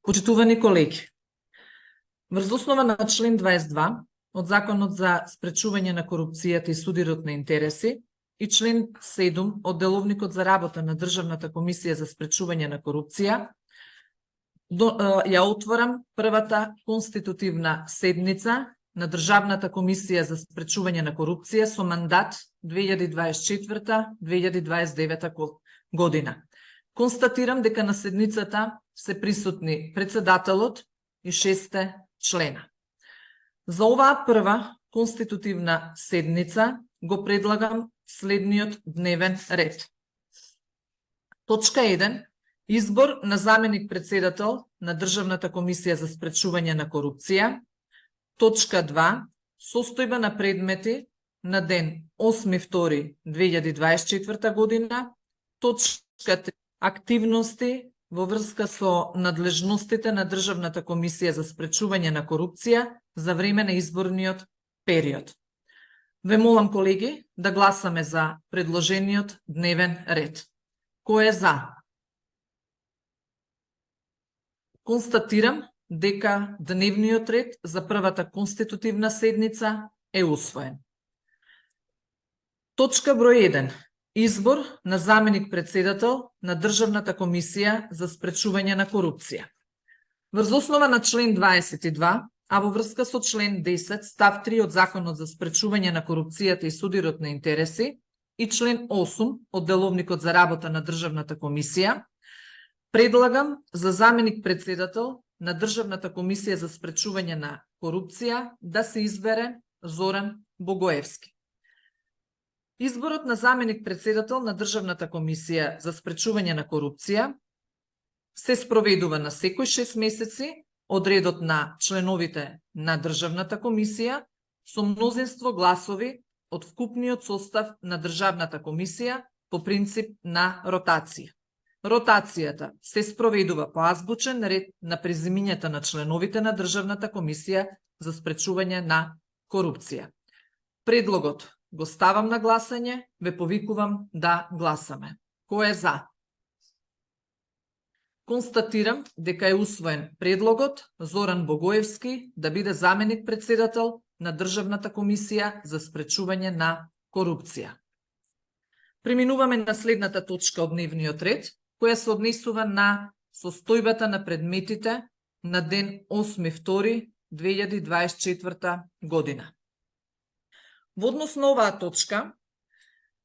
Почитувани колеги, врз основа на член 22 од Законот за спречување на корупцијата и судирот на интереси и член 7 од Деловникот за работа на Државната комисија за спречување на корупција, ја отворам првата конститутивна седница на Државната комисија за спречување на корупција со мандат 2024-2029 година. Констатирам дека на седницата се присутни председателот и 6 члена. За оваа прва конститутивна седница го предлагам следниот дневен ред. Точка 1. Избор на заменик председател на Државната комисија за спречување на корупција. Точка 2. Состојба на предмети на ден 8.2.2024 година. Точка 3. Активности во врска со надлежностите на Државната комисија за спречување на корупција за време на изборниот период. Ве молам, колеги, да гласаме за предложениот дневен ред. Кој е за? Констатирам дека дневниот ред за првата конститутивна седница е усвоен. Точка број 1. Избор на заменик председател на Државната комисија за спречување на корупција. Врз основа на член 22, а во врска со член 10 став 3 од Законот за спречување на корупцијата и судирот на интереси и член 8 од Деловникот за работа на Државната комисија, предлагам за заменик председател на Државната комисија за спречување на корупција да се избере Зоран Богоевски. Изборот на заменик председател на Државната комисија за спречување на корупција се спроведува на секој 6 месеци од редот на членовите на Државната комисија со мнозинство гласови од вкупниот состав на Државната комисија по принцип на ротација. Ротацијата се спроведува по азбучен ред на презимињата на членовите на Државната комисија за спречување на корупција. Предлогот го ставам на гласање, ве повикувам да гласаме. Кој е за? Констатирам дека е усвоен предлогот Зоран Богоевски да биде заменик председател на Државната комисија за спречување на корупција. Преминуваме на следната точка од дневниот ред, која се однесува на состојбата на предметите на ден 8.2.2024 година. Во однос на оваа точка,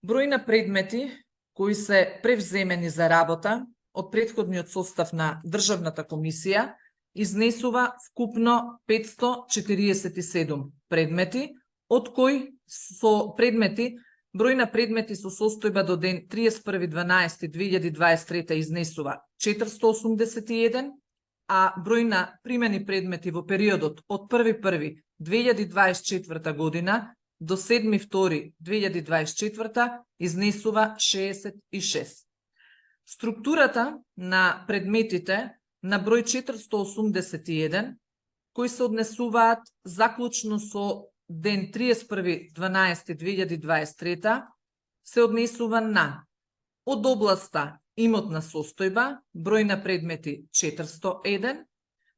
број на предмети кои се превземени за работа од претходниот состав на Државната комисија изнесува вкупно 547 предмети, од кои со предмети број на предмети со состојба до ден 31.12.2023 изнесува 481, а број на примени предмети во периодот од 1.1.2024 година до 7.2.2024 изнесува 66. Структурата на предметите на број 481, кои се однесуваат заклучно со ден 31.12.2023, се однесува на од областа имотна состојба, број на предмети 401,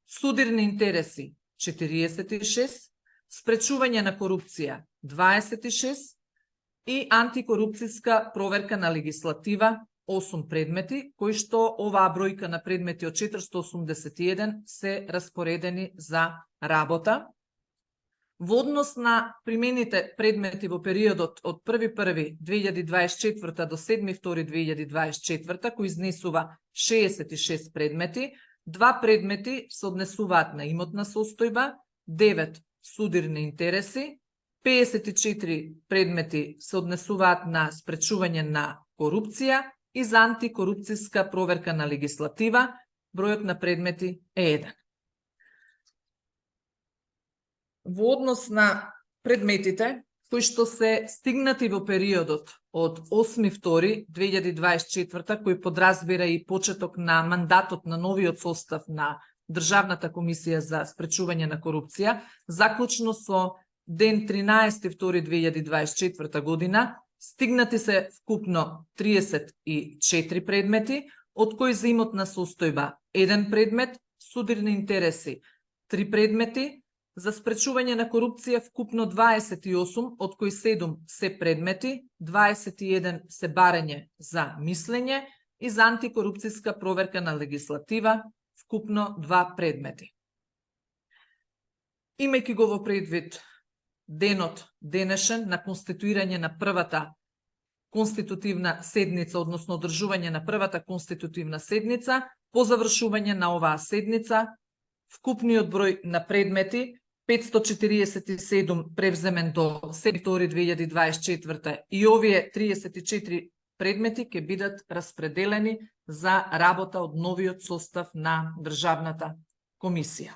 судирни интереси 46, спречување на корупција 26 и антикорупцијска проверка на легислатива 8 предмети, кои што оваа бројка на предмети од 481 се распоредени за работа. Во однос на примените предмети во периодот од 1.1.2024 до 7.2.2024, кои изнесува 66 предмети, 2 предмети се однесуваат на имотна состојба, 9 судирни интереси, 54 предмети се однесуваат на спречување на корупција и за антикорупцијска проверка на легислатива, бројот на предмети е 1. Во однос на предметите кои што се стигнати во периодот од 8.2.2024, кој подразбира и почеток на мандатот на новиот состав на Државната комисија за спречување на корупција, заклучно со ден 13.2.2024 година, стигнати се вкупно 34 предмети, од кои за имотна состојба 1 предмет, судирни интереси 3 предмети, за спречување на корупција вкупно 28, од кои 7 се предмети, 21 се барање за мислење и за антикорупцијска проверка на легислатива вкупно 2 предмети. Имајќи го во предвид денот денешен на конституирање на првата конститутивна седница, односно одржување на првата конститутивна седница, по завршување на оваа седница, вкупниот број на предмети 547 превземен до 7.2.2024 и овие 34 предмети ќе бидат распределени за работа од новиот состав на Државната комисија.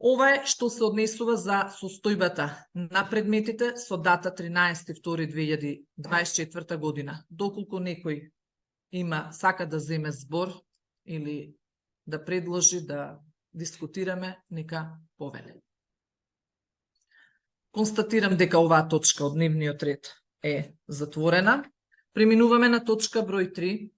Ова е што се однесува за состојбата на предметите со дата 13.2.2024 година. Доколку некој сака да земе збор или да предложи да дискутираме, нека повеле. Констатирам дека оваа точка од дневниот ред е затворена. Преминуваме на точка број 3,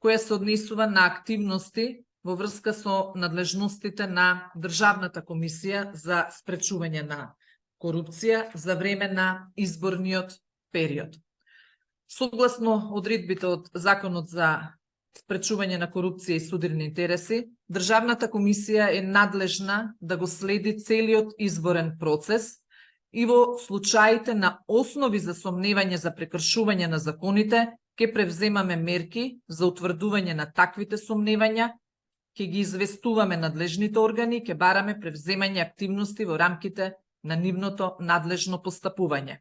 која се однесува на активности во врска со надлежностите на Државната комисија за спречување на корупција за време на изборниот период. Согласно одредбите од Законот за спречување на корупција и судирни интереси, Државната комисија е надлежна да го следи целиот изборен процес и во случаите на основи за сомневање за прекршување на законите, ќе превземаме мерки за утврдување на таквите сомневања, ќе ги известуваме надлежните органи, ќе бараме превземање активности во рамките на нивното надлежно постапување.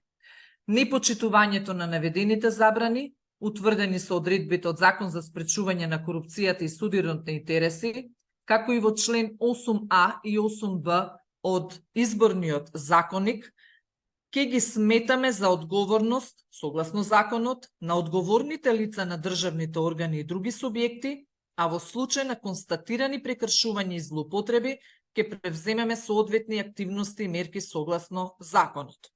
Непочитувањето на наведените забрани, утврдени со одредбите од Закон за спречување на корупцијата и судирните интереси, како и во член 8а и 8б од Изборниот законник, ќе ги сметаме за одговорност, согласно законот, на одговорните лица на државните органи и други субјекти, а во случај на констатирани прекршувања и злоупотреби, ќе превземеме соодветни активности и мерки согласно законот.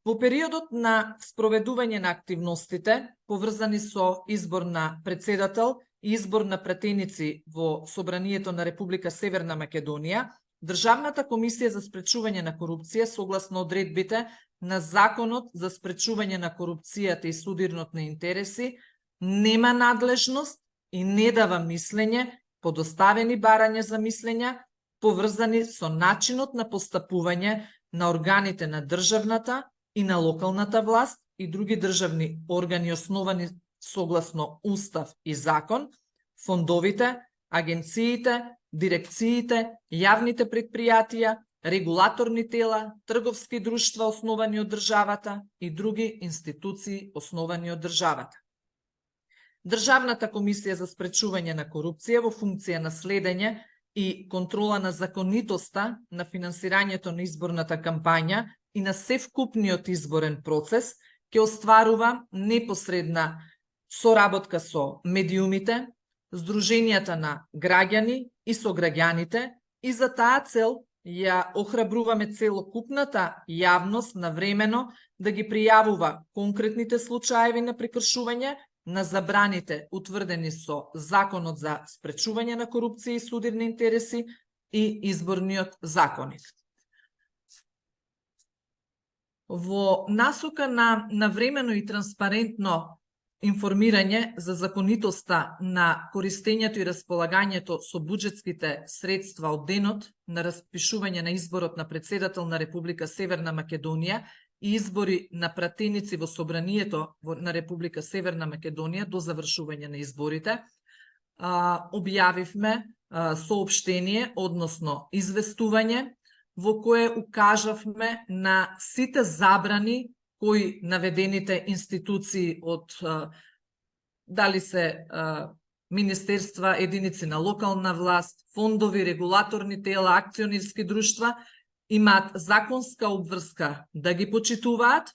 Во периодот на спроведување на активностите, поврзани со избор на председател и избор на пратеници во Собранието на Република Северна Македонија, Државната комисија за спречување на корупција, согласно одредбите на Законот за спречување на корупцијата и судирните на интереси, нема надлежност и не дава мислење по доставени барања за мислења, поврзани со начинот на постапување на органите на државната и на локалната власт и други државни органи основани согласно Устав и закон, фондовите, агенциите, дирекциите, јавните предпријатија, регулаторни тела, трговски друштва основани од државата и други институции основани од државата. Државната комисија за спречување на корупција во функција на следење и контрола на законитоста на финансирањето на изборната кампања и на севкупниот изборен процес ќе остварува непосредна соработка со медиумите, здруженијата на граѓани и со граѓаните и за таа цел ја охрабруваме целокупната јавност навремено да ги пријавува конкретните случаеви на прекршување на забраните утврдени со Законот за спречување на корупција и судирни интереси и Изборниот законник. Во насока на навремено и транспарентно информирање за законитоста на користењето и располагањето со буџетските средства од денот на распишување на изборот на председател на Република Северна Македонија и избори на пратеници во Собранието на Република Северна Македонија до завршување на изборите, објавивме соопштение, односно известување, во кое укажавме на сите забрани кои наведените институции од дали се министерства, единици на локална власт, фондови, регулаторни тела, акционерски друштва, имаат законска обврска да ги почитуваат.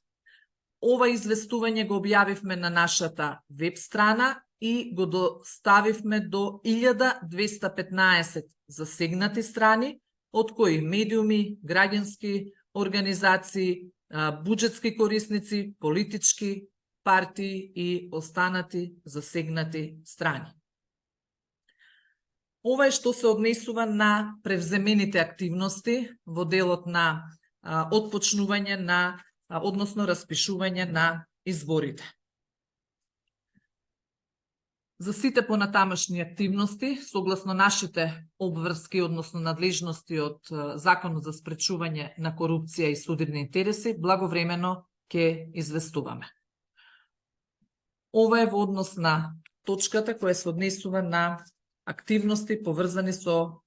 Ова известување го објавивме на нашата веб страна и го доставивме до 1215 засегнати страни, од кои медиуми, граѓански организации, буџетски корисници, политички партии и останати засегнати страни. Ова е што се однесува на превземените активности во делот на отпочнување на, односно распишување на изборите. За сите понатамошни активности, согласно нашите обврски, односно надлежности од Законот за спречување на корупција и судирни интереси, благовремено ќе известуваме. Ова е во однос на точката која се однесува на активности поврзани со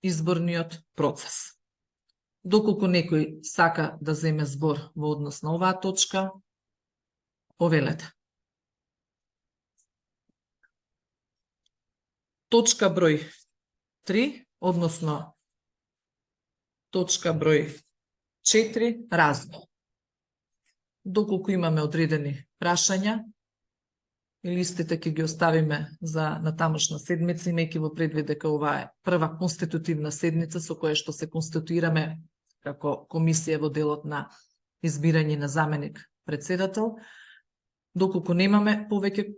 изборниот процес. Доколку некој сака да земе збор во однос на оваа точка, повелете. Точка број 3, односно точка број 4, развој. Доколку имаме одредени прашања, или истите ќе ги оставиме за натамошна седмица, имајќи во предвид дека ова е прва конститутивна седница со која што се конституираме како комисија во делот на избирање на заменик председател. Доколку немаме повеќе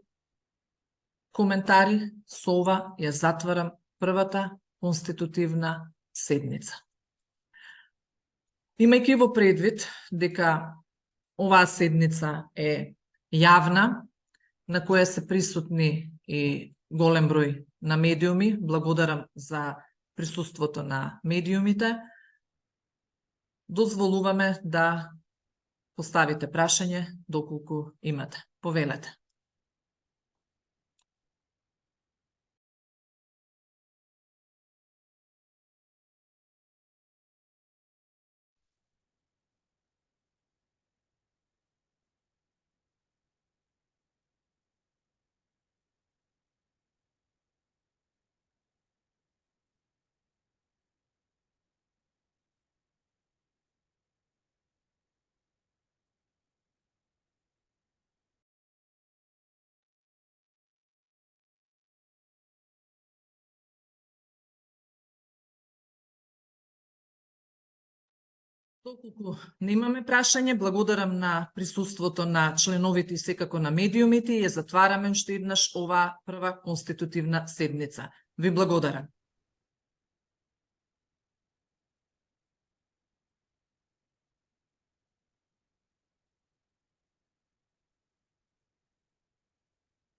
коментари, со ова ја затварам првата конститутивна седница. Имајќи во предвид дека оваа седница е јавна, на која се присутни и голем број на медиуми, благодарам за присуството на медиумите, дозволуваме да поставите прашање доколку имате. Повелете. Доколку немаме прашање, благодарам на присуството на членовите и секако на медиумите и ја затвараме уште еднаш оваа прва конститутивна седница. Ви благодарам.